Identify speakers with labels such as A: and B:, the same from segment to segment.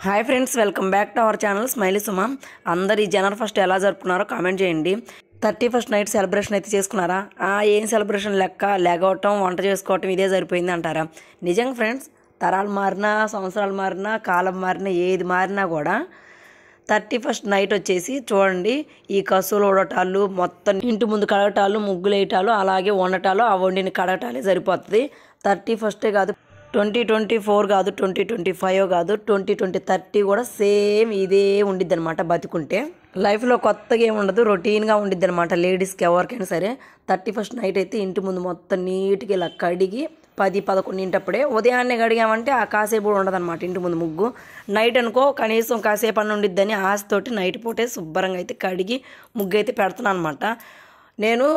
A: Hi friends, welcome back to our channel smiley Suma. అందరు ఈ జనవరి first ఎలా జరుపుకున్నారో కామెంట్ చేయండి. 31st నైట్ సెలబ్రేషన్ అయితే చేసుకున్నారా? ఏం సెలబ్రేషన్ లెక్క, లేగవటం, వంట చేసుకోవటం ఇదే సరిపోయింది అంటారా? నిజంగా ఫ్రెండ్స్, తరాలు మారినా, సంవత్సరాలు మారినా, కాలం మారినా, ఏది మారినా కూడా 31st నైట్ వచ్చేసి చూడండి, ఈ కసులు ఉడటాలు, మొత్తం ఇంటి ముందు కడగటాలు, ముగ్గులు వేయటాలు, అలాగే వండటాలు, ఆ వండిని కడగటాలే సరిపోతుంది. 31st కాదు, 2024 కాదు, 2025 కాదు, 2030 కూడా సేమ్ ఇదే ఉండిద్ది అనమాట. బతికుంటే లైఫ్లో కొత్తగా ఏమి ఉండదు, రొటీన్గా ఉండిద్ది అనమాట. లేడీస్కి ఎవరికైనా సరే 31st నైట్ అయితే ఇంటి ముందు మొత్తం నీట్గా ఇలా కడిగి 10-11 ఉదయాన్నే కడిగామంటే ఆ కాసేపు కూడా ఉండదు అనమాట ఇంటి ముందు ముగ్గు. నైట్ అనుకో కనీసం కాసేపు అని ఉండిద్దని ఆశతోటి నైట్ పూటే శుభ్రంగా అయితే కడిగి ముగ్గు అయితే పెడుతున్నాను అనమాట. నేను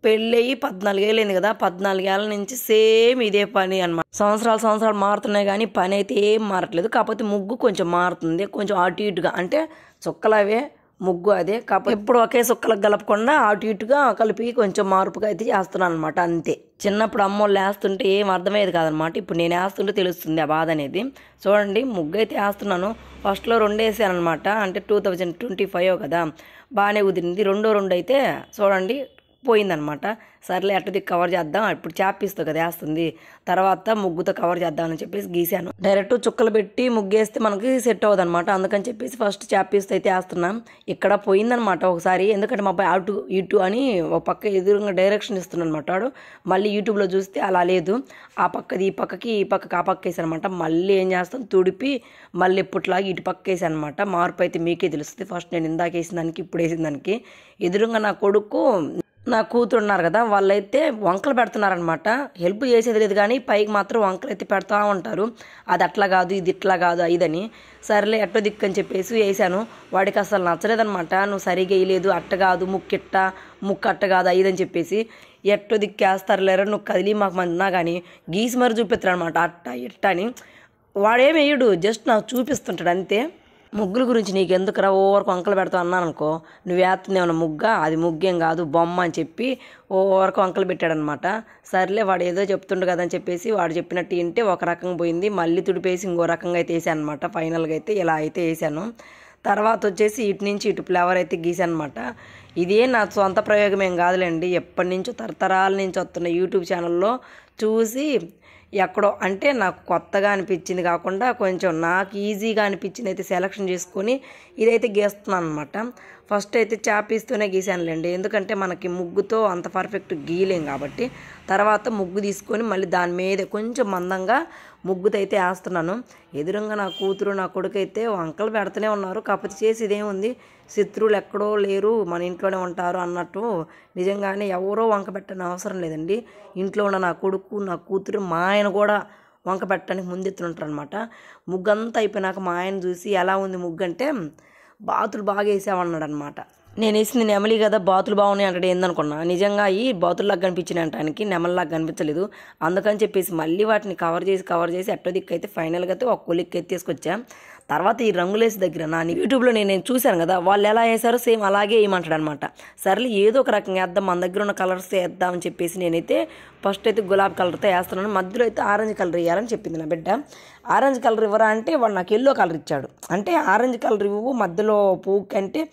A: పెళ్ళయి 14 ఏళ్ళైంది కదా, 14 ఏళ్ళ నుంచి సేమ్ ఇదే పని అనమాట. సంవత్సరాలు మారుతున్నాయి కానీ పని అయితే ఏం మారట్లేదు. కాకపోతే ముగ్గు కొంచెం మారుతుంది, కొంచెం అటు ఇటుగా, అంటే చుక్కలవే ముగ్గు అదే, కాకపోతే ఎప్పుడు ఒకే చుక్కలకు కలపకుండా అటు ఇటుగా కలిపి కొంచెం మార్పుగా అయితే చేస్తున్నాను అనమాట, అంతే. చిన్నప్పుడు అమ్మోళ్ళు వేస్తుంటే ఏం అర్థమయ్యేది కాదనమాట. ఇప్పుడు నేను వేస్తుంటే తెలుస్తుంది ఆ బాధ అనేది. చూడండి, ముగ్గు అయితే వేస్తున్నాను. ఫస్ట్లో 2 వేసాను అనమాట, అంటే 2025 కదా, బాగానే కుదిరింది. రెండో అయితే చూడండి పోయిందనమాట. సర్లే అట్టది కవర్ చేద్దాం, ఇప్పుడు చాపిస్తూ కదా వేస్తుంది, తర్వాత ముగ్గుతో కవర్ చేద్దామని చెప్పేసి గీసాను. డైరెక్ట్ చుక్కలు పెట్టి ముగ్గేస్తే మనకి సెట్ అవ్వదు అనమాట. అందుకని చెప్పేసి ఫస్ట్ చాపిస్తూ అయితే వేస్తున్నాం. ఇక్కడ పోయిందనమాట ఒకసారి, ఎందుకంటే మా అబ్బాయి అటు ఇటు అని ఒక పక్క ఎదురుగా డైరెక్షన్ ఇస్తున్నాను అనమాట. వాడు మళ్ళీ యూట్యూబ్లో చూస్తే అలా లేదు, ఆ పక్కది ఈ పక్కకి, ఈ పక్కకి ఆ పక్క వేసాను అనమాట. మళ్ళీ ఏం చేస్తాం, తుడిపి మళ్ళీ ఎప్పట్లాగా ఇటు పక్క వేసాను అనమాట. మార్పు అయితే మీకే తెలుస్తుంది. ఫస్ట్ నేను ఇందాక వేసిన దానికి ఇప్పుడు వేసిన దానికి. ఎదురుగా నా కొడుకు నా కూతురు ఉన్నారు కదా, వాళ్ళైతే వంకలు పెడుతున్నారనమాట. హెల్ప్ చేసేది లేదు కానీ పైకి మాత్రం వంకలు అయితే పెడతా ఉంటారు. అది అట్లా కాదు, ఇది ఇట్లా కాదు, ఇదని. సరేలే ఎట్టో దిక్కు అని చెప్పేసి వేసాను. వాడికి అసలు నచ్చలేదనమాట. నువ్వు సరిగా వేయలేదు, అట్ట కాదు, ముక్కు అట్ట కాదు, ఇదని చెప్పేసి. ఎట్టో దిక్కు వేస్తారులేరా, నువ్వు కదిలి మాకు మన్నా కానీ గీసి మరి చూపిస్తాడు అనమాట, అట్ట ఇట్ట అని. వాడేం వేయడు, జస్ట్ నాకు చూపిస్తుంటాడు అంతే. ముగ్గుల గురించి నీకు ఎందుకురా ఓవరకు వంకలు పెడతావు అన్నాను అనుకో, నువ్వు వేస్తుందేమన్నా ముగ్గా, అది ముగ్గేం కాదు బొమ్మ అని చెప్పి ఓవరకు వంకలు పెట్టాడనమాట. సర్లే వాడు ఏదో చెప్తుండు కదా అని చెప్పేసి వాడు చెప్పినట్టు వింటే ఒక రకంగా పోయింది. మళ్ళీ తుడిపేసి ఇంకో రకంగా అయితే వేసాను అనమాట. ఫైనల్గా అయితే ఇలా అయితే వేసాను. తర్వాత వచ్చేసి ఇటు నుంచి ఇటు ఫ్లవర్ అయితే గీసాను అనమాట. ఇదే నా సొంత ప్రయోగం ఏం కాదులేండి, ఎప్పటి నుంచో తరతరాల నుంచి వస్తున్న యూట్యూబ్ ఛానల్లో చూసి ఎక్కడో, అంటే నాకు కొత్తగా అనిపించింది కాకుండా కొంచెం నాకు ఈజీగా అనిపించింది అయితే సెలెక్షన్ చేసుకొని ఇదైతే గీస్తున్నాను అనమాట. ఫస్ట్ అయితే చాపిస్తూనే గీసానులేండి, ఎందుకంటే మనకి ముగ్గుతో అంత పర్ఫెక్ట్ గీయలేం కాబట్టి. తర్వాత ముగ్గు తీసుకొని మళ్ళీ దాని మీద కొంచెం మందంగా ముగ్గుతో అయితే వేస్తున్నాను. ఎదురుగా నా కూతురు నా కొడుకు అయితే వంకలు పెడుతూనే ఉన్నారు. కాకపోతే చేసేదేముంది, శత్రువులు ఎక్కడో లేరు, మన ఇంట్లోనే ఉంటారు అన్నట్టు. నిజంగానే ఎవరో వంక పెట్టని అవసరం లేదండి. ఇంట్లో ఉన్న నా కొడుకు నా కూతురు, మా ఆయన కూడా వంక పెట్టడానికి ముందెత్తునుంటారు అనమాట. ముగ్గు అంతా అయిపోయినాక మా ఆయన చూసి ఎలా ఉంది ముగ్గు అంటే, బాతులు బాగా వేసామన్నాడు అనమాట. నేను వేసింది నెమలి కదా, బాతులు బాగున్నాయి అంటే ఏందనుకున్నా, నిజంగా ఈ బాతుల్లాగా కనిపించిన అంటానికి నెమలిలాగా కనిపించలేదు. అందుకని చెప్పేసి మళ్ళీ వాటిని కవర్ చేసి అట్టో దిక్కు అయితే ఫైనల్గా అయితే ఒక కొలిక్కి అయితే తీసుకొచ్చా. తర్వాత ఈ రంగులేసి దగ్గర నా యూట్యూబ్లో నేను చూశాను కదా, వాళ్ళు ఎలా వేసారో సేమ్ అలాగే వేయమంటాడు అనమాట. సర్లే ఏదో ఒక రకంగా వేద్దాం, మన దగ్గర ఉన్న కలర్స్ వేద్దాం అని చెప్పేసి నేనైతే ఫస్ట్ అయితే గులాబీ కలర్తో వేస్తున్నాను. మధ్యలో అయితే ఆరెంజ్ కలర్ వేయాలని చెప్పింది నా బిడ్డ. ఆరెంజ్ కలర్ ఇవ్వరా అంటే వాడు నాకు ఎల్లో కలర్ ఇచ్చాడు. అంటే ఆరెంజ్ కలర్ ఇవ్వు మధ్యలో పువ్వు అంటే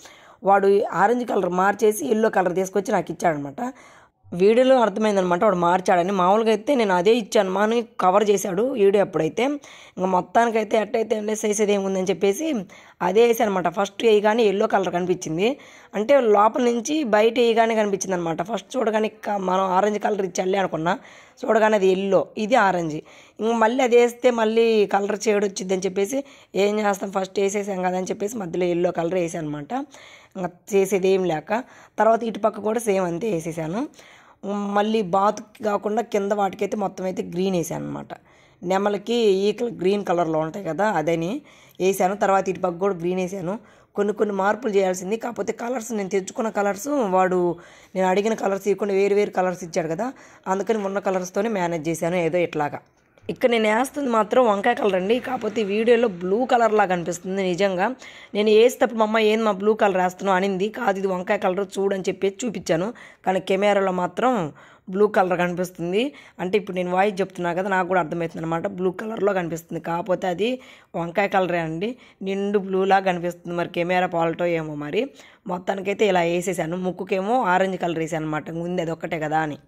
A: వాడు ఆరెంజ్ కలర్ మార్చేసి ఎల్లో కలర్ తీసుకొచ్చి నాకు ఇచ్చాడనమాట. వీడియోలో అర్థమైందనమాట వాడు మార్చాడని. మామూలుగా అయితే నేను అదే ఇచ్చాను మా అని కవర్ చేశాడు వీడియో అప్పుడైతే. ఇంకా మొత్తానికైతే ఎట్టయితే వేసేది ఏముందని చెప్పేసి అదే వేసాను అనమాట. ఫస్ట్ వేయగానే ఎల్లో కలర్ కనిపించింది, అంటే లోపల నుంచి బయట వేయగానే కనిపించింది అనమాట. ఫస్ట్ చూడగానే మనం ఆరెంజ్ కలర్ ఇచ్చాలి అనుకున్నా, చూడగానే అది ఎల్లో, ఇది ఆరెంజ్. ఇంక మళ్ళీ అది వేస్తే మళ్ళీ కలర్ షేడ్ వచ్చిందని చెప్పేసి ఏం చేస్తాం, ఫస్ట్ వేసేసాం కదా అని చెప్పేసి మధ్యలో ఎల్లో కలర్ వేసాను అనమాట. ఇంకా చేసేది ఏం లేక తర్వాత ఇటు పక్క కూడా సేమ్ అంతే వేసేసాను. మళ్ళీ బాతు కాకుండా కింద వాటికైతే మొత్తం అయితే గ్రీన్ వేసాను అనమాట. నెమలకి ఈకలు గ్రీన్ కలర్లో ఉంటాయి కదా, అదని వేసాను. తర్వాత ఇటు పక్క కూడా గ్రీన్ వేసాను. కొన్ని మార్పులు చేయాల్సింది, కాకపోతే కలర్స్ నేను తెచ్చుకున్న కలర్స్ వాడు నేను అడిగిన కలర్స్ ఇవ్వకుండా వేరు కలర్స్ ఇచ్చాడు కదా, అందుకని ఉన్న కలర్స్తోనే మేనేజ్ చేశాను ఏదో ఇట్లాగా. ఇక్కడ నేను వేస్తుంది మాత్రం వంకాయ కలర్ అండి, కాకపోతే వీడియోలో బ్లూ కలర్ లాగా అనిపిస్తుంది. నిజంగా నేను వేసేటప్పుడు మా అమ్మ ఏంది మా బ్లూ కలర్ వేస్తున్నావు అనింది. కాదు ఇది వంకాయ కలర్ చూడని చెప్పి చూపించాను, కానీ కెమెరాలో మాత్రం బ్లూ కలర్ కనిపిస్తుంది. అంటే ఇప్పుడు నేను వాయిస్ చెప్తున్నా కదా, నాకు కూడా అర్థమవుతుంది అనమాట. బ్లూ కలర్లో కనిపిస్తుంది, కాకపోతే అది వంకాయ కలరే అండి, నిండు బ్లూలా కనిపిస్తుంది. మరి కెమెరా పాలటో ఏమో మరి. మొత్తానికైతే ఇలా వేసేసాను. ముక్కుకేమో ఆరెంజ్ కలర్ వేసాను అనమాట, ముందు అది ఒక్కటే కదా అని.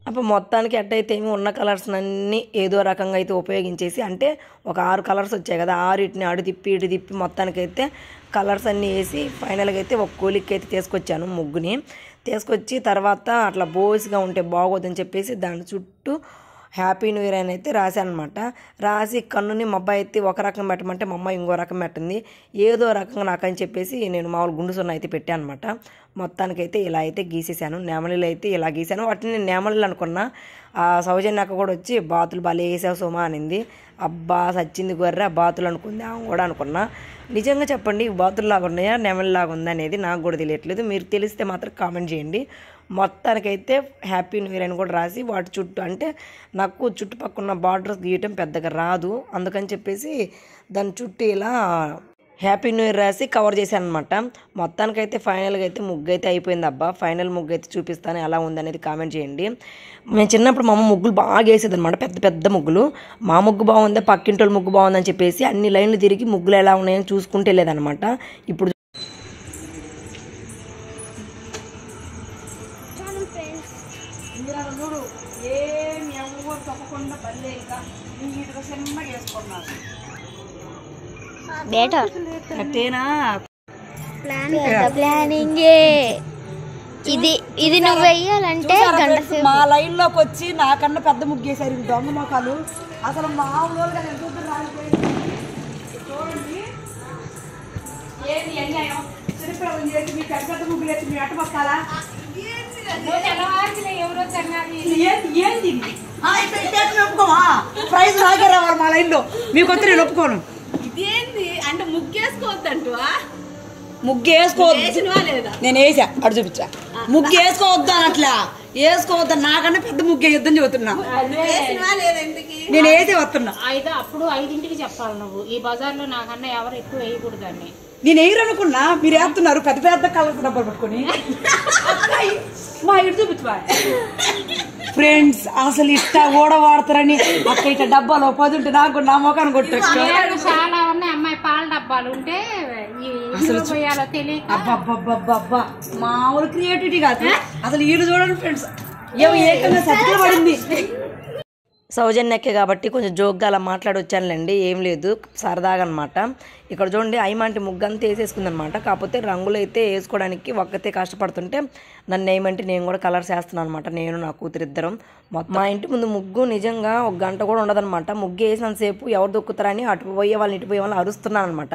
A: అప్పుడు మొత్తానికి ఎట్టయితే ఏమి ఉన్న కలర్స్ అన్నీ ఏదో రకంగా అయితే ఉపయోగించేసి, అంటే ఒక 6 కలర్స్ వచ్చాయి కదా, 6 అటు తిప్పి ఇటు తిప్పి మొత్తానికైతే కలర్స్ అన్నీ వేసి ఫైనల్గా అయితే ఒక కోలిక్కి అయితే తీసుకొచ్చాను ముగ్గుని. తీసుకొచ్చి తర్వాత అట్లా బోసిగా ఉంటే బాగోదని చెప్పేసి దాని చుట్టూ హ్యాపీ న్యూ ఇయర్ అని అయితే రాశాను అనమాట. రాసి కన్నుని మా అబ్బాయి అయితే ఒక రకం పెట్టమంటే మా అమ్మాయి ఇంకో రకం పెట్టింది. ఏదో రకంగా నాకని చెప్పేసి నేను మామూలు గుండు సున్నా అయితే పెట్టాను అనమాట. మొత్తానికైతే ఇలా అయితే గీసేసాను. నెమలిలు అయితే ఇలా గీసాను. వాటిని నేను నెమలిలు అనుకున్నా. ఆ సౌజన్య అక్క కూడా వచ్చి బాతులు భలే వేసావు సుమా అనింది. అబ్బా సచ్చింది గొర్రె బాతులు అనుకుంది ఆమె కూడా అనుకున్నా. నిజంగా చెప్పండి, బాతుల్లాగా ఉన్నాయా నెమలిలాగా ఉందా అనేది నాకు కూడా తెలియట్లేదు. మీరు తెలిస్తే మాత్రం కామెంట్ చేయండి. మొత్తానికైతే హ్యాపీ న్యూ ఇయర్ అని కూడా రాసి వాటి చుట్టూ, అంటే నాకు చుట్టుపక్కల బార్డర్స్ గీయటం పెద్దగా రాదు, అందుకని చెప్పేసి దాని చుట్టూ ఇలా హ్యాపీ న్యూ ఇయర్ రాసి కవర్ చేశాను అనమాట. మొత్తానికైతే ఫైనల్గా అయితే ముగ్గు అయితే అయిపోయింది. అబ్బా ఫైనల్ ముగ్గు అయితే చూపిస్తాను ఎలా ఉందనేది కామెంట్ చేయండి. మేము చిన్నప్పుడు మా అమ్మ ముగ్గులు బాగా వేసేది అనమాట, పెద్ద పెద్ద ముగ్గులు. మా ముగ్గు బాగుంది, పక్కింటోళ్ళ ముగ్గు బాగుందని చెప్పేసి అన్ని లైన్లు తిరిగి ముగ్గులు ఎలా ఉన్నాయని చూసుకుంటే లేదనమాట. ఇప్పుడు ఏమి ఎవరు తప్పకుండా బల్లే ఇంకా నీట్గా చిన్నగా వేసుకున్నారు.
B: ప్లానింగ్ ఇది నువ్వు వెయ్యాలంటే
A: మా లైన్ లోకి వచ్చి నాకన్నా పెద్ద ముగ్గేశారు ఈ దొంగ మొక్కలు. అసలు మామూలుగా చూడండి ఏది అన్యాయం. చిన్నపిల్లలు చేసి మీ పెద్ద పెద్ద ముగ్గులు వేసి మీ అట్ట మొక్కాలా? ప్రైజ్ నాకే రావాలి మా లైన్ లో, మీకు వచ్చి నేను ఒప్పుకోను.
C: ఇదేంది అంటే ముగ్గేసుకోవద్దంటూ
A: ముగ్గు వేసుకోవద్దు, నేను వేసా అటు చూపించా. ముగ్గు వేసుకోవద్దు అని అట్లా వేసుకోవద్దు, నాకన్నా పెద్ద ముగ్గు వేయొద్దని చెబుతున్నా. నేను వేసే వస్తున్నా.
C: అప్పుడు 5ంటికి చెప్పాలి నువ్వు, ఈ బజార్ లో నాకన్నా ఎవరు ఎక్కువ వేయకూడదు అని.
A: నేను వేయరనుకున్నా, మీరు వేస్తున్నారు పెద్ద పెద్ద కలర్స్ డబ్బాలు పట్టుకొని. మా ఇటు చూపించా ఫ్రెండ్స్, అసలు ఇట్ట కూడా వాడతారని అక్క ఇట్ట డబ్బాలు 10 ఉంటే నాకు నా మొఖాన్ని కొట్టారు.
C: చాలా ఉన్నాయి అమ్మాయి పాల డబ్బాలు ఉంటే అసలు తెలియక
A: అబ్బా మామూలు క్రియేటివిటీ కాదు అసలు. వీళ్ళు చూడండి ఫ్రెండ్స్, ఏకంగా సత్తులు పడింది. సౌజన్యకే కాబట్టి కొంచెం జోక్గా అలా మాట్లాడొచ్చానులేండి, ఏం లేదు సరదాగా అనమాట. ఇక్కడ చూడండి ఐమాంటి ముగ్గంతా వేసేసుకుందనమాట. కాకపోతే రంగులు అయితే వేసుకోవడానికి ఒక్కతే కష్టపడుతుంటే నన్ను ఏమంటే నేను కూడా కలర్స్ వేస్తున్నాను అనమాట, నేను నా కూతురు ఇద్దరం. మా ఇంటి ముందు ముగ్గు నిజంగా 1 గంట కూడా ఉండదనమాట. ముగ్గు వేసినంతసేపు ఎవరు దొక్కుతారని అటు పోయే వాళ్ళని ఇటు పోయే వాళ్ళని అరుస్తున్నాను అనమాట.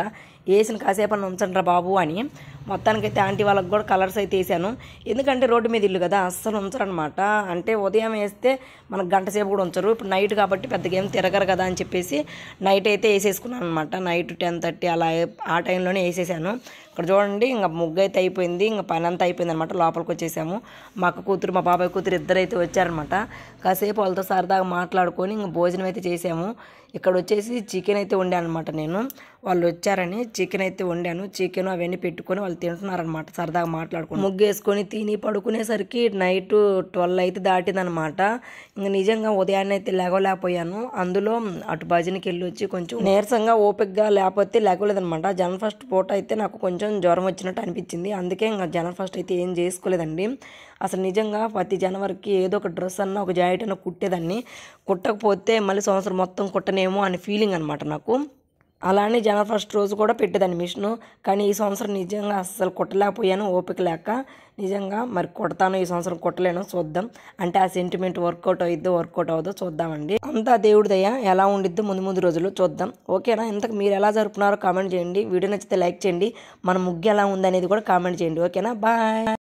A: వేసిన కాసేపు అని ఉంచండి రా బాబు అని. మొత్తానికైతే ఆంటీ వాళ్ళకి కూడా కలర్స్ అయితే వేసాను. ఎందుకంటే రోడ్డు మీద ఇల్లు కదా, అస్సలు ఉంచరనమాట. అంటే ఉదయం వేస్తే మనకు గంట సేపు కూడా ఉంచరు. ఇప్పుడు నైట్ కాబట్టి పెద్దగా ఏం తిరగరు కదా అని చెప్పేసి నైట్ అయితే వేసేసుకున్నాను అనమాట. నైట్ 10:30 అలా ఆ టైంలోనే వేసేసాను. ఇక్కడ చూడండి ఇంకా ముగ్గు అయితే అయిపోయింది, ఇంకా పని అంతా అయిపోయింది అనమాట. లోపలికి వచ్చేసాము. మా అక్క కూతురు మా బాబాయ్ కూతురు ఇద్దరైతే వచ్చారనమాట. కాసేపు వాళ్ళతో సరదాగా మాట్లాడుకొని ఇంకా భోజనం అయితే చేసాము. ఇక్కడ వచ్చేసి చికెన్ అయితే వండాను అనమాట నేను. వాళ్ళు వచ్చారని చికెన్ అయితే వండాను. చికెన్ అవన్నీ పెట్టుకొని వాళ్ళు తింటున్నారనమాట సరదాగా మాట్లాడుకొని. ముగ్గు వేసుకొని తిని పడుకునేసరికి నైట్ 12 అయితే దాటిందనమాట. ఇంకా నిజంగా ఉదయాన్నే అయితే లేకపోయాను. అందులో అటు భజనకి వెళ్ళి వచ్చి కొంచెం నీరసంగా ఓపికగా లేకపోతే లేకలేదనమాట. జనవరి 1 పూట అయితే నాకు కొంచెం జ్వరం వచ్చినట్టు అనిపించింది. అందుకే ఇంకా జనవరి 1 అయితే ఏం చేసుకోలేదండి. అసలు నిజంగా ప్రతి జనవరికి ఏదో ఒక డ్రెస్ అన్న ఒక జాకెట్ అన్న కుట్టేదాన్ని. కుట్టకపోతే మళ్ళీ సంవత్సరం మొత్తం కుట్టనేమో అనే ఫీలింగ్ అనమాట నాకు. అలానే జనవరి 1 రోజు కూడా పెట్టేదాన్ని మిషను. కానీ ఈ సంవత్సరం నిజంగా అస్సలు కుట్టలేకపోయాను, ఓపిక లేక. నిజంగా మరి కుడతాను, ఈ సంవత్సరం కుట్టలేను, చూద్దాం. అంటే ఆ సెంటిమెంట్ వర్కౌట్ అవుద్దో చూద్దామండి. అంతా దేవుడి దయ, ఎలా ఉండిద్దో ముందు రోజులు చూద్దాం. ఓకేనా? ఇంతకు మీరు ఎలా జరుపుకున్నారో కామెంట్ చేయండి. వీడియో నచ్చితే లైక్ చేయండి. మన ముగ్గు ఎలా ఉందనేది కూడా కామెంట్ చేయండి. ఓకేనా? బాయ్.